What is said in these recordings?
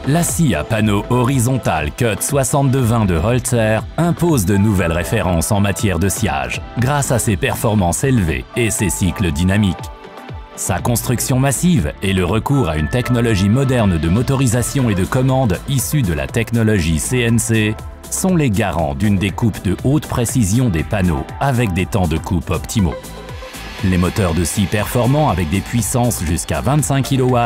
La scie à panneau horizontal Cut 6220 de Holzer impose de nouvelles références en matière de sciage, grâce à ses performances élevées et ses cycles dynamiques. Sa construction massive et le recours à une technologie moderne de motorisation et de commande issue de la technologie CNC sont les garants d'une découpe de haute précision des panneaux avec des temps de coupe optimaux. Les moteurs de scie performants avec des puissances jusqu'à 25 kW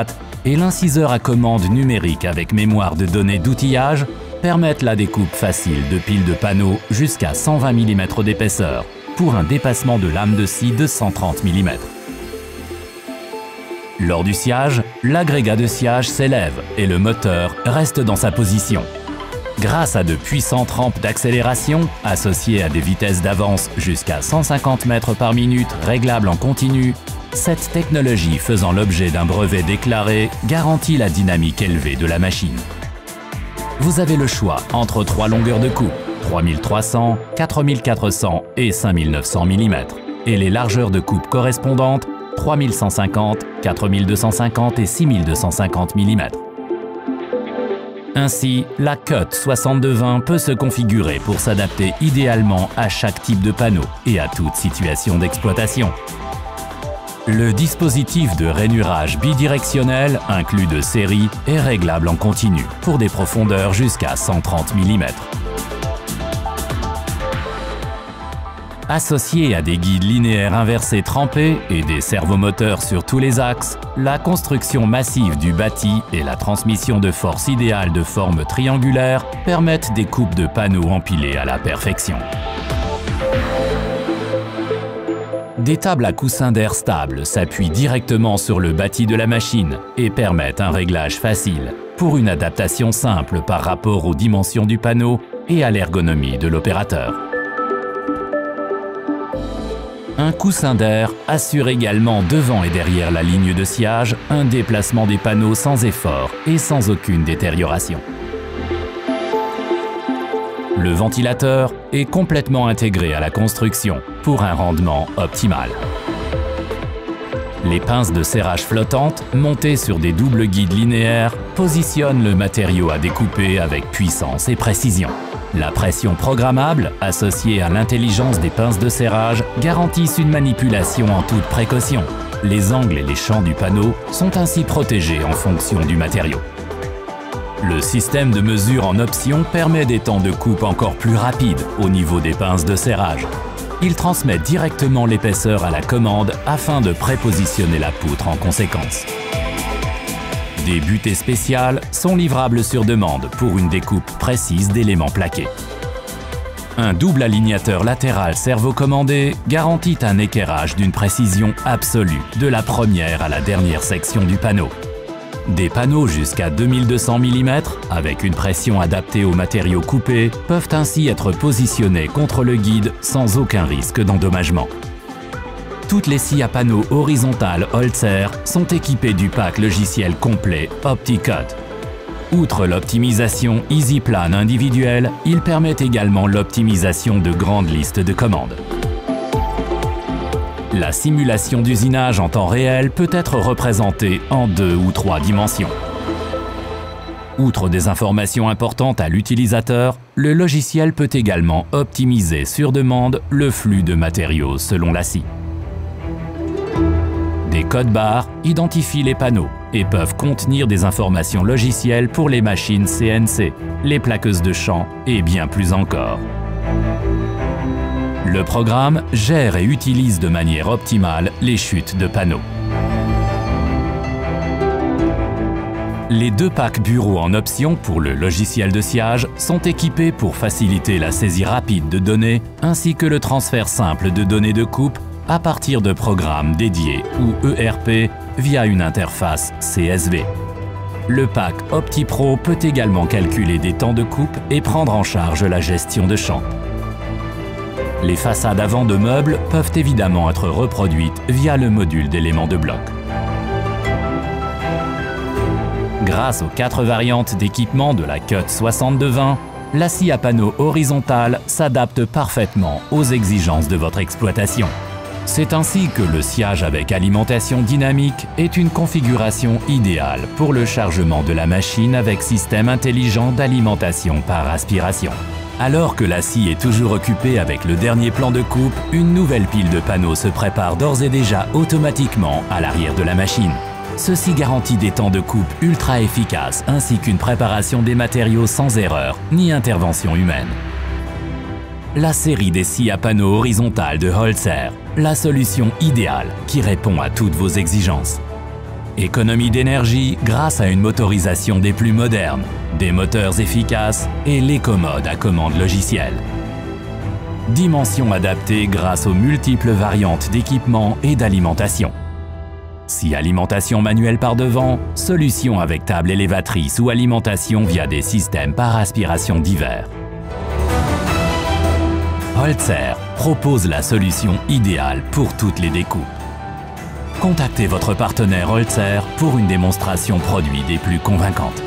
et l'inciseur à commande numérique avec mémoire de données d'outillage permettent la découpe facile de piles de panneaux jusqu'à 120 mm d'épaisseur pour un dépassement de lame de scie de 130 mm. Lors du sciage, l'agrégat de sciage s'élève et le moteur reste dans sa position. Grâce à de puissantes rampes d'accélération, associées à des vitesses d'avance jusqu'à 150 mètres par minute réglables en continu, cette technologie faisant l'objet d'un brevet déclaré garantit la dynamique élevée de la machine. Vous avez le choix entre 3 longueurs de coupe, 3300, 4400 et 5900 mm, et les largeurs de coupe correspondantes, 3150, 4250 et 6250 mm. Ainsi, la Cut 6220 peut se configurer pour s'adapter idéalement à chaque type de panneau et à toute situation d'exploitation. Le dispositif de rainurage bidirectionnel, inclus de série, est réglable en continu pour des profondeurs jusqu'à 130 mm. Associé à des guides linéaires inversés trempés et des servomoteurs sur tous les axes, la construction massive du bâti et la transmission de force idéale de forme triangulaire permettent des coupes de panneaux empilées à la perfection. Des tables à coussins d'air stables s'appuient directement sur le bâti de la machine et permettent un réglage facile pour une adaptation simple par rapport aux dimensions du panneau et à l'ergonomie de l'opérateur. Un coussin d'air assure également devant et derrière la ligne de sciage un déplacement des panneaux sans effort et sans aucune détérioration. Le ventilateur est complètement intégré à la construction pour un rendement optimal. Les pinces de serrage flottantes, montées sur des doubles guides linéaires, positionnent le matériau à découper avec puissance et précision. La pression programmable, associée à l'intelligence des pinces de serrage, garantissent une manipulation en toute précaution. Les angles et les champs du panneau sont ainsi protégés en fonction du matériau. Le système de mesure en option permet des temps de coupe encore plus rapides au niveau des pinces de serrage. Il transmet directement l'épaisseur à la commande afin de prépositionner la poutre en conséquence. Des butées spéciales sont livrables sur demande pour une découpe précise d'éléments plaqués. Un double alignateur latéral servo-commandé garantit un équerrage d'une précision absolue de la première à la dernière section du panneau. Des panneaux jusqu'à 2200 mm, avec une pression adaptée aux matériaux coupés, peuvent ainsi être positionnés contre le guide sans aucun risque d'endommagement. Toutes les scies à panneaux horizontales Holzer sont équipées du pack logiciel complet OptiCut. Outre l'optimisation EasyPlan individuelle, il permet également l'optimisation de grandes listes de commandes. La simulation d'usinage en temps réel peut être représentée en 2 ou 3 dimensions. Outre des informations importantes à l'utilisateur, le logiciel peut également optimiser sur demande le flux de matériaux selon la scie. Des codes barres identifient les panneaux et peuvent contenir des informations logicielles pour les machines CNC, les plaqueuses de champ et bien plus encore. Le programme gère et utilise de manière optimale les chutes de panneaux. Les 2 packs bureaux en option pour le logiciel de sciage sont équipés pour faciliter la saisie rapide de données ainsi que le transfert simple de données de coupe à partir de programmes dédiés ou ERP via une interface CSV. Le pack OptiPro peut également calculer des temps de coupe et prendre en charge la gestion de champ. Les façades avant de meubles peuvent évidemment être reproduites via le module d'éléments de bloc. Grâce aux 4 variantes d'équipement de la Cut 6220, la scie à panneau horizontale s'adapte parfaitement aux exigences de votre exploitation. C'est ainsi que le sciage avec alimentation dynamique est une configuration idéale pour le chargement de la machine avec système intelligent d'alimentation par aspiration. Alors que la scie est toujours occupée avec le dernier plan de coupe, une nouvelle pile de panneaux se prépare d'ores et déjà automatiquement à l'arrière de la machine. Ceci garantit des temps de coupe ultra efficaces ainsi qu'une préparation des matériaux sans erreur ni intervention humaine. La série des scies à panneaux horizontales de Holzer, la solution idéale qui répond à toutes vos exigences. Économie d'énergie grâce à une motorisation des plus modernes, des moteurs efficaces et l'écommode à commande logicielle. Dimension adaptée grâce aux multiples variantes d'équipement et d'alimentation. Si alimentation manuelle par devant, solution avec table élévatrice ou alimentation via des systèmes par aspiration divers. Holzer propose la solution idéale pour toutes les découpes. Contactez votre partenaire Holzer pour une démonstration produit des plus convaincantes.